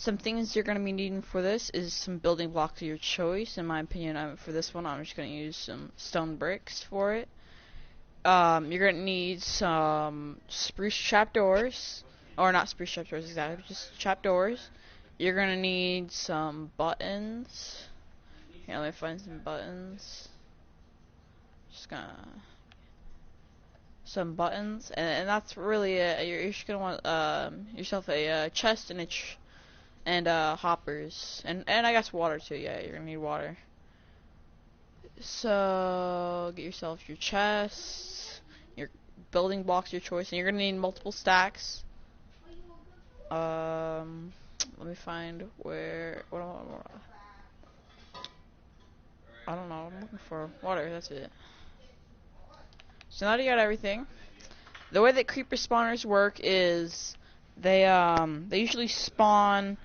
Some things you're going to be needing for this is some building blocks of your choice. In my opinion, for this one, I'm just going to use some stone bricks for it. You're going to need some spruce trapdoors, or not spruce trapdoors exactly, just trapdoors. You're going to need some buttons. Here, let me find some buttons. Just gonna some buttons, and that's really it. You're just gonna want yourself a chest and hoppers, and I guess water too. Yeah, you're gonna need water. So get yourself your chest, your building blocks, your choice, and you're gonna need multiple stacks. Let me find where. I don't know. I'm looking for water. That's it. So now that you got everything, the way that creeper spawners work is they usually spawn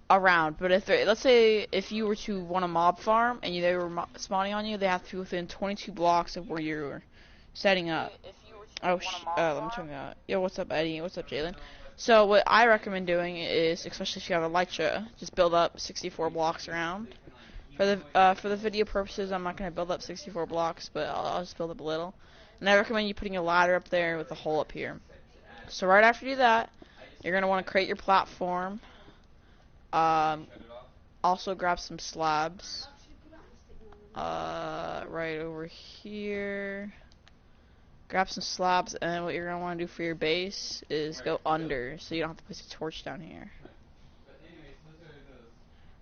around, but if let's say if you were to want a mob farm and they were spawning on you, they have to be within 22 blocks of where you're setting up. Oh, let me turn that. Yo, what's up, Eddie? What's up, Jalen? So what I recommend doing is, especially if you have Elytra, just build up 64 blocks around. For the video purposes, I'm not gonna build up 64 blocks, but I'll just build up a little. And I recommend you putting a ladder up there with a hole up here. So right after you do that, you're gonna want to create your platform. Also grab some slabs. Right over here. Grab some slabs, and then what you're gonna want to do for your base is go under, so you don't have to place a torch down here.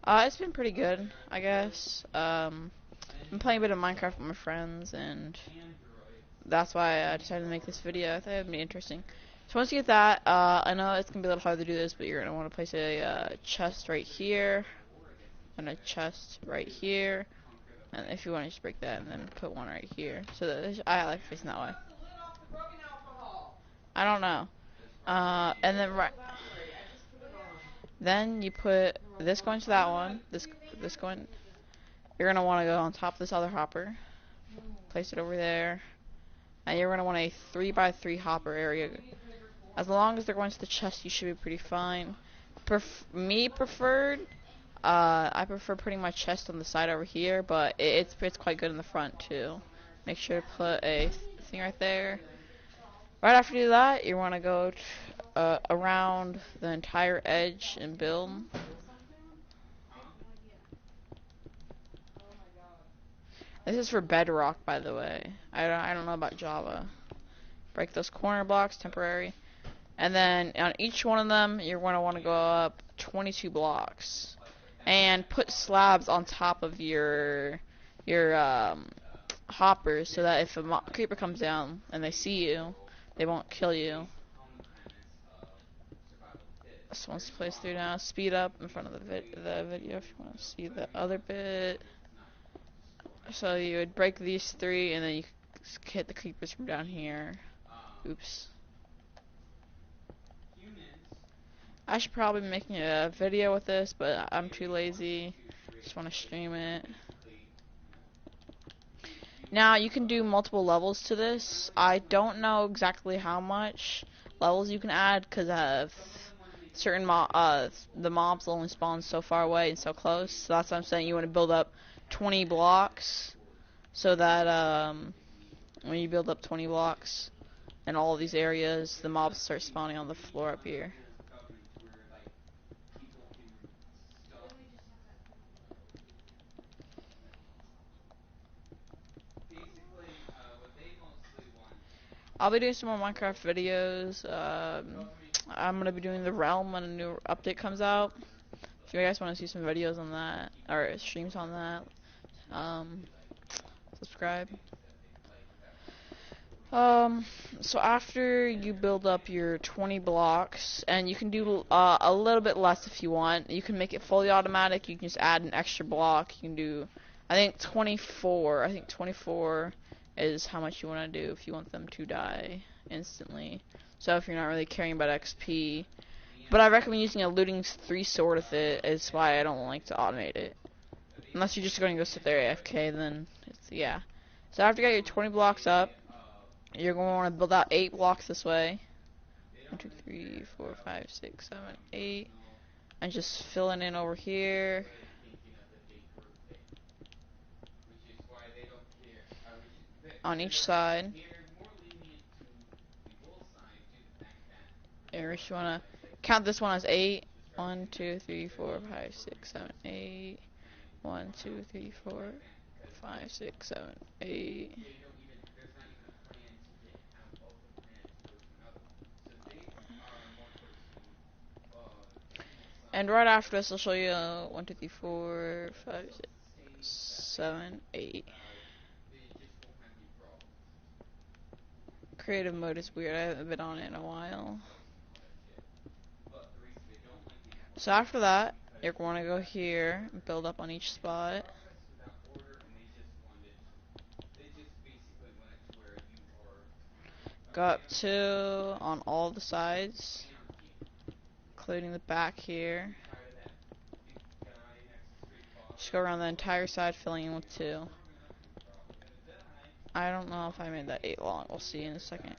It's been pretty good, I guess. Been playing a bit of Minecraft with my friends, and that's why I decided to make this video. I thought it would be interesting. So once you get that, I know it's gonna be a little hard to do this, but you're gonna want to place a chest right here, and a chest right here, and if you want to just break that, and then put one right here. So that I like facing that way. I don't know. And then you put this going to that one. This going. You're gonna want to go on top of this other hopper. Place it over there. And you're gonna want a 3x3 hopper area. As long as they're going to the chest, you should be pretty fine. Me preferred. I prefer putting my chest on the side over here, but it's quite good in the front too. Make sure to put a thing right there. Right after you do that, you want to go around the entire edge and build. This is for bedrock, by the way. I don't know about Java. Break those corner blocks, temporary. And then on each one of them, you're going to want to go up 22 blocks. And put slabs on top of your hoppers, so that if a creeper comes down and they see you, they won't kill you. This one's placed through now. Speed up in front of the video if you want to see the other bit. So you would break these three, and then you hit the creepers from down here. Oops. I should probably be making a video with this, but I'm too lazy. Just want to stream it. Now you can do multiple levels to this. I don't know exactly how much levels you can add, because certain the mobs only spawn so far away and so close. So that's what I'm saying. You want to build up 20 blocks, so that when you build up 20 blocks in all of these areas, the mobs start spawning on the floor up here. I'll be doing some more Minecraft videos. I'm gonna be doing the Realm when a new update comes out. If you guys want to see some videos on that, or streams on that, subscribe. So after you build up your 20 blocks, and you can do a little bit less if you want. You can make it fully automatic. You can just add an extra block. You can do, I think 24. I think 24 is how much you want to do if you want them to die instantly. So if you're not really caring about XP, but I recommend using a looting 3 sword with it. Is why I don't like to automate it. Unless you're just going to go sit there AFK, then yeah. So after you got your 20 blocks up, you're going to want to build out 8 blocks this way. 1, 2, 3, 4, 5, 6, 7, 8. and just filling in over here on each side. And we just want to count this one as 8. 1, 2, 3, 4, 5, 6, 7, 8. 1, 2, 3, 4, 5, 6, 7, 8. And right after this, I'll show you 1, 2, 3, 4, 5, 6, 7, 8. Creative mode is weird. I haven't been on it in a while. So after that, you're going to go here and build up on each spot. Go up 2 on all the sides, including the back here. Just go around the entire side, filling in with 2. I don't know if I made that 8 long. We'll see in a second.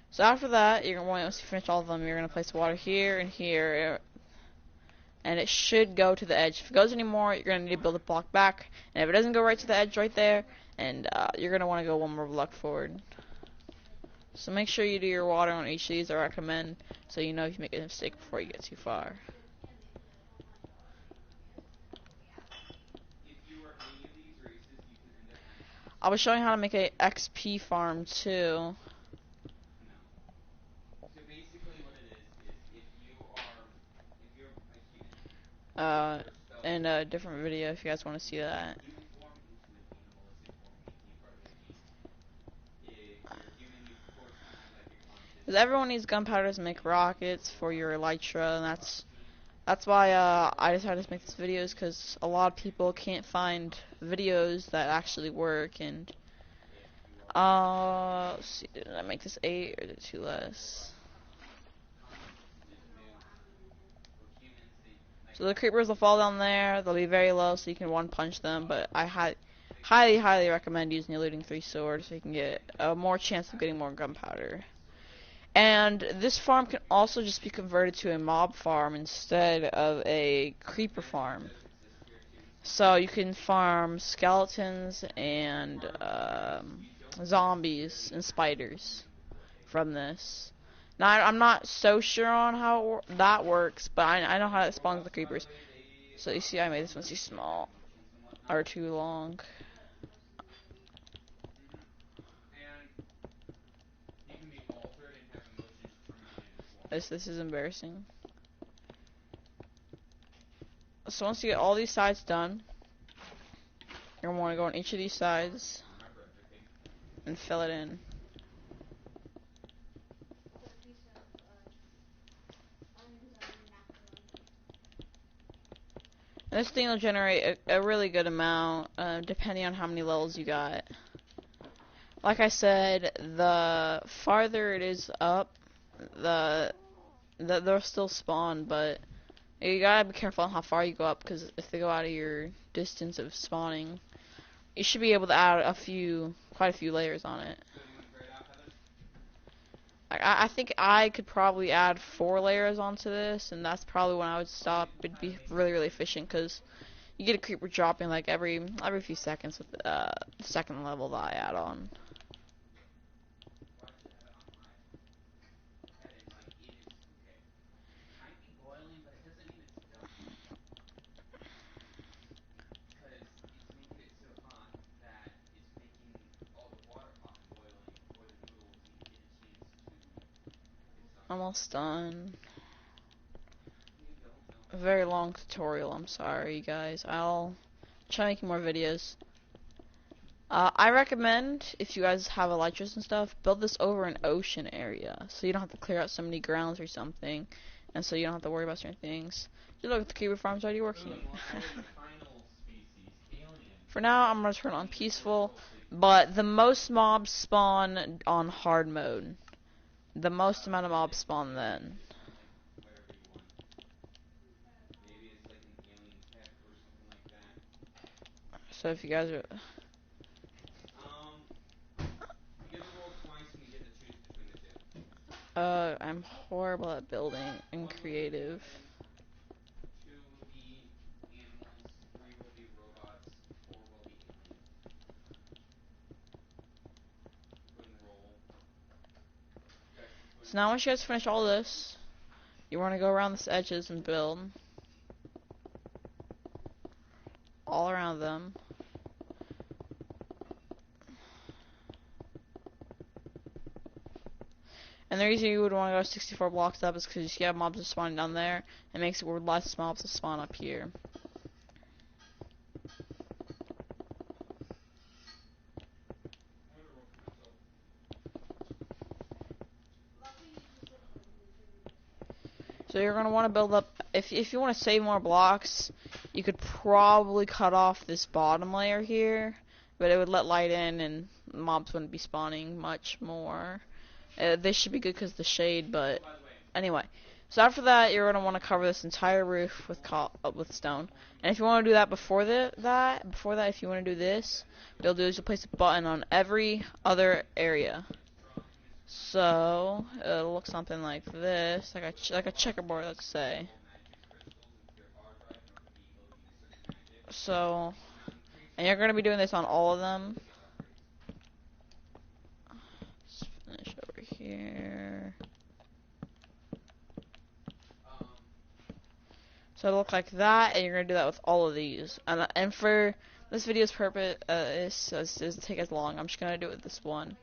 So after that, you're going to, once you finish all of them, you're going to place water here and here. And it should go to the edge. If it goes anymore, you're going to need to build a block back. And if it doesn't go right to the edge right there, and you're going to want to go one more block forward. So make sure you do your water on each of these, I recommend, so you know if you make a mistake before you get too far. I was showing how to make a XP farm too. In a different video if you guys want to see that. Because everyone needs gunpowder to make rockets for your elytra, and that's why I decided to make this videos, because a lot of people can't find videos that actually work. And let's see, did I make this 8 or is it too less? So the creepers will fall down there. They'll be very low, so you can one punch them. But I highly recommend using your looting 3 sword, so you can get more chance of getting more gunpowder. And this farm can also just be converted to a mob farm instead of a creeper farm. So you can farm skeletons and zombies and spiders from this. Now I'm not so sure on how that works, but I know how it spawns the creepers. So you see, I made this one too small or too long. This is embarrassing. So once you get all these sides done, you're gonna want to go on each of these sides and fill it in. And this thing will generate a really good amount, depending on how many levels you got. Like I said, the farther it is up, they'll still spawn, but you gotta be careful on how far you go up, because if they go out of your distance of spawning, you should be able to add quite a few layers on it. I think I could probably add 4 layers onto this, and that's probably when I would stop. It'd be really efficient, because you get a creeper dropping like every few seconds with the second level that I add on. Almost done. A very long tutorial, I'm sorry guys. I'll try making more videos. I recommend, if you guys have elytras and stuff, build this over an ocean area, so you don't have to clear out so many grounds or something, and so you don't have to worry about certain things. You look, the creeper farm's already working. For now, I'm gonna turn on peaceful, but the most mobs spawn on hard mode. The most amount of mobs spawn then. So if you guys are... I'm horrible at building and creative. So now once you guys finish all this, you want to go around the edges and build all around them. And the reason you would want to go 64 blocks up is because you have mobs that spawn down there. It makes it where less mobs to spawn up here. So you're going to want to build up, if you want to save more blocks, you could probably cut off this bottom layer here, but it would let light in and mobs wouldn't be spawning much more. This should be good because of the shade, but anyway. So after that, you're going to want to cover this entire roof with stone. And if you want to do that before that, if you want to do this, what you'll do is you'll place a button on every other area. So it'll look something like this, like a checkerboard, let's say. So, and you're going to be doing this on all of them. Let's finish over here. So it'll look like that, and you're going to do that with all of these. And for this video's purpose, is to take as long. I'm just going to do it with this one.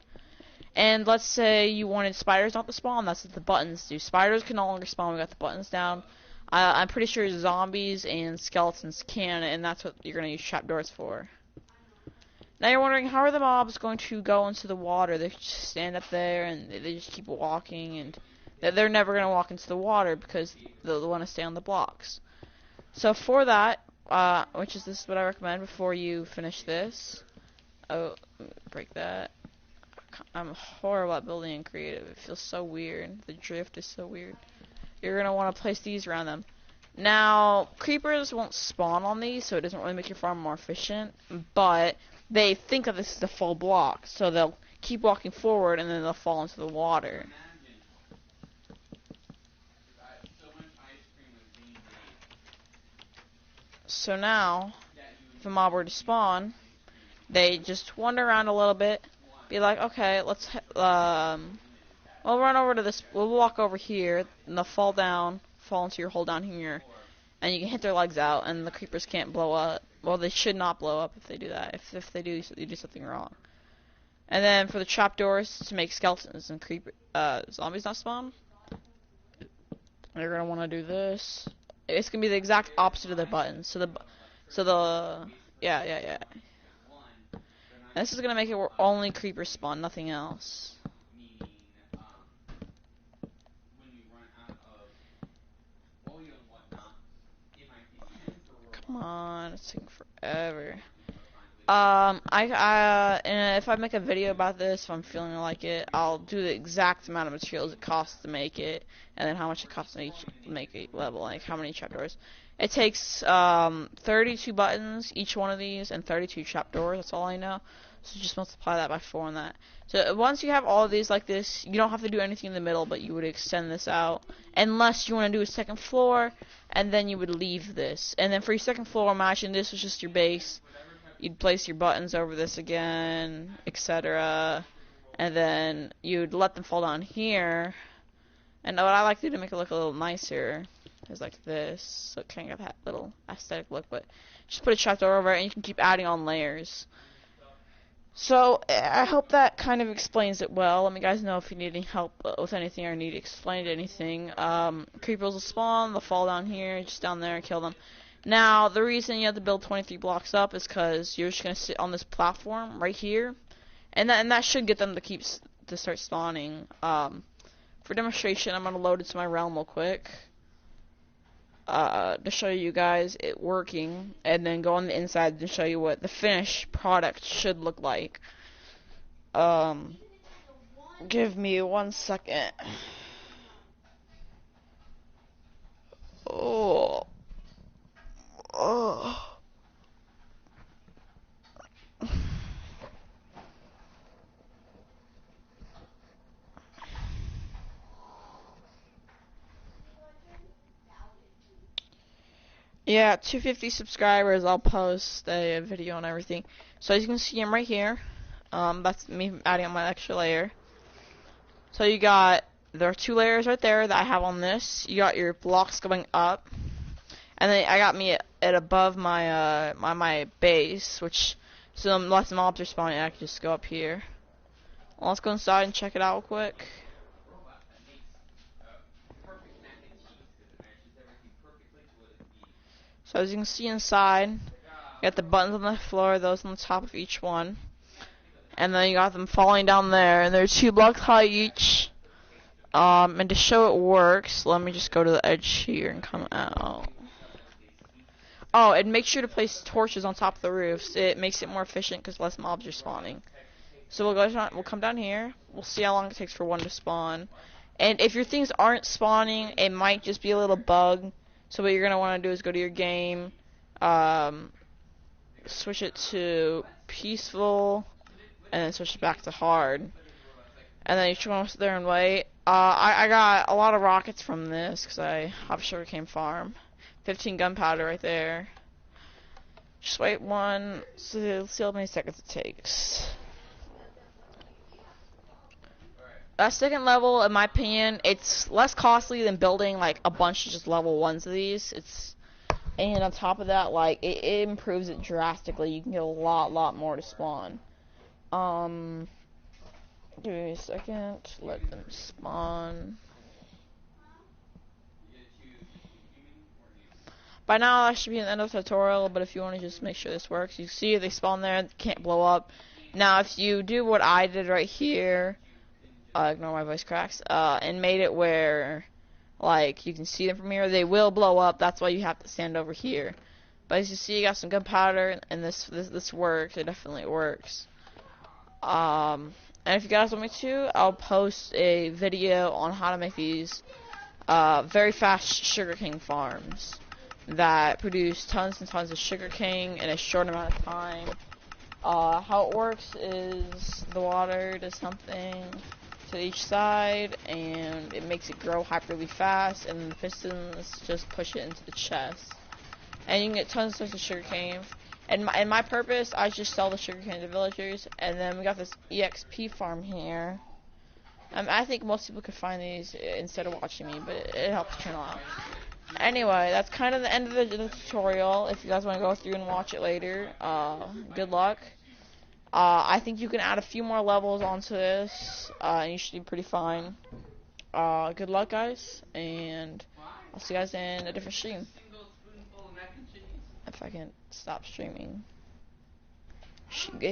And let's say you wanted spiders not to spawn, that's what the buttons do. Spiders can no longer spawn, we got the buttons down. I'm pretty sure zombies and skeletons can, and that's what you're going to use trapdoors for. Now you're wondering, how are the mobs going to go into the water? They just stand up there and they just keep walking, and they're never going to walk into the water because they'll want to stay on the blocks. So for that, which is this is what I recommend before you finish this. Oh, break that. I'm horrible at building in creative. It feels so weird. The drift is so weird. You're going to want to place these around them. Now, creepers won't spawn on these, so it doesn't really make your farm more efficient. But they think that this is a full block, so they'll keep walking forward and then they'll fall into the water. So now, if a mob were to spawn, they just wander around a little bit. Be like, okay, let's, we'll run over to this, we'll walk over here, and they'll fall down, fall into your hole down here, and you can hit their legs out, and the creepers can't blow up. Well, they should not blow up if they do that. If they do, you do something wrong. And then for the trapdoors, to make skeletons and zombies not spawn, you're gonna want to do this. It's gonna be the exact opposite of the buttons. Yeah. And this is gonna make it where only creepers spawn, nothing else. Come on, it's taking forever. And if I make a video about this, if I'm feeling like it, I'll do the exact amount of materials it costs to make it, and then how much it costs to make a level, like how many trapdoors. It takes 32 buttons, each one of these, and 32 trapdoors, that's all I know. So just multiply that by 4 on that. So once you have all of these like this, you don't have to do anything in the middle, but you would extend this out. Unless you want to do a second floor, and then you would leave this. And then for your second floor, imagine this was just your base. You'd place your buttons over this again, etc. And then you'd let them fall down here. And what I like to do to make it look a little nicer is like this. So it kind of have that little aesthetic look, but just put a trapdoor over it, and you can keep adding on layers. So, I hope that kind of explains it well. Let me guys know if you need any help with anything or need explained anything. Creepers will spawn, they'll fall down here, just down there, and kill them. Now, the reason you have to build 23 blocks up is because you're just going to sit on this platform right here. And that should get them to start spawning. For demonstration, I'm going to load it to my realm real quick. To show you guys it working, and then go on the inside to show you what the finished product should look like. Give me 1 second. Oh. Yeah, 250 subscribers, I'll post a video and everything. So as you can see, I'm right here. That's me adding on my extra layer. So you got there are 2 layers right there that I have on this. You got your blocks going up, and then I got me at above my my base, which so unless mobs are spawning, I can just go up here. Well, let's go inside and check it out real quick. So as you can see inside, you got the buttons on the floor, those on the top of each one. And then you got them falling down there, and they're 2 blocks high each. And to show it works, let me just go to the edge here and come out. Oh, and make sure to place torches on top of the roofs. It makes it more efficient because less mobs are spawning. So we'll come down here. We'll see how long it takes for one to spawn. And if your things aren't spawning, it might just be a little bug. So what you're gonna want to do is go to your game, switch it to peaceful, and then switch it back to hard. And then you just want to sit there and wait. I got a lot of rockets from this because I have a sugarcane farm. 15 gunpowder right there. Just wait one. So see how many seconds it takes. That second level, in my opinion, it's less costly than building like a bunch of just level 1s of these. And on top of that, like it improves it drastically. You can get a lot more to spawn. Give me a second. Let them spawn. By now, that should be the end of the tutorial. But if you want to just make sure this works, you see they spawn there. They can't blow up. Now, if you do what I did right here. Ignore my voice cracks, and made it where, like, you can see them from here. They will blow up. That's why you have to stand over here. But as you see, you got some gunpowder, and this works. It definitely works. And if you guys want me to, I'll post a video on how to make these very fast sugarcane farms that produce tons and tons of sugarcane in a short amount of time. How it works is the water does something to each side, and it makes it grow hyperly fast, and the pistons just push it into the chest. And you can get tons of sugarcane. And my purpose, I just sell the sugarcane to villagers, and then we got this EXP farm here. I think most people could find these instead of watching me, but it helps the channel out. Anyway, that's kind of the end of the tutorial. If you guys want to go through and watch it later, good luck. I think you can add a few more levels onto this, and you should be pretty fine. Good luck, guys, and I'll see you guys in a different stream. If I can stop streaming.